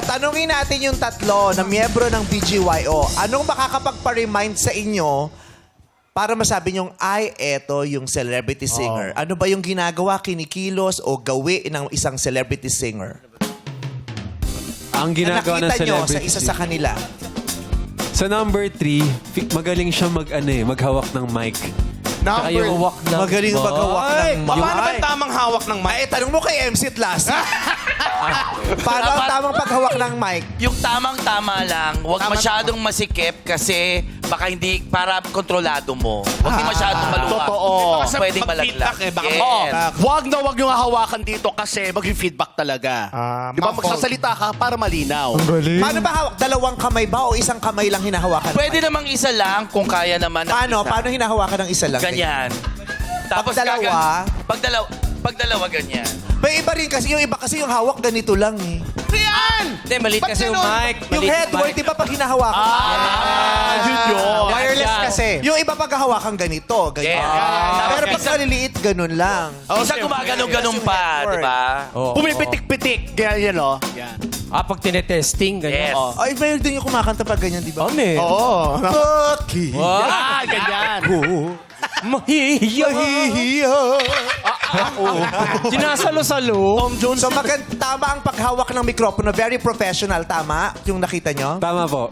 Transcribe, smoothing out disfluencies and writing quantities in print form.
Tanungin natin yung tatlo na miyembro ng BGYO. Anong makakapagpa-remind sa inyo para masabi nyong, ay, eto yung celebrity singer? Ano ba yung ginagawa, kinikilos o gawi ng isang celebrity singer? Ang Na ginagawa ng nakita nyo celebrity. sa isa sa kanila. Sa number 3, magaling siya maghawak ng mic. Saka yung hawak ng... Magaling maghawak ng mic. Paano ba tamang hawak ng mic? Ay, tanong mo kay MC Tlas. Paano ang tamang paghawak ng mic? Yung tamang-tama lang, huwag masyadong masikip kasi baka hindi, para kontrolado mo. Huwag hindi masyadong maluwag. Totoo. Baka pwedeng mag-feedback malaglag. baka Yes. Wag na wag yung hahawakan dito kasi mag-feedback talaga. Di ba magsasalita ka para malinaw. Paano ba hawak? Dalawang kamay ba o isang kamay lang hinahawakan? Pwede namang isa lang kung kaya naman. ng Paano? isa. Paano hinahawakan ng isa lang? Ganyan. Tapos Pag dalawa? Pag dalawa, ganyan. May iba rin kasi. Yung iba kasi yung hawak ganito lang eh. Hindi, maliit Ba't kasi yung ganun? mic. Yung Maliit headboard, mic. di ba pag hinahawakan? Yun yun. Wireless kasi. Yung iba pag hahawakan ganito, ganyan. Yeah. Pero pag maliliit, ganun lang. Isa gumagano-ganon pa, di ba? Pumipitik-pitik. Ganyan, no? Yan. Pag tinetesting, ganyan. Yes. Ay, mayroon din yung kumakanta pag ganyan, di ba? Ano eh? Oo. Bakit? Yan, ganyan. Mahihiya. Mahihiya. Sinasalo-salo. So tama ang paghawak ng mikropono. Very professional, tama? Yung nakita nyo? Tama po.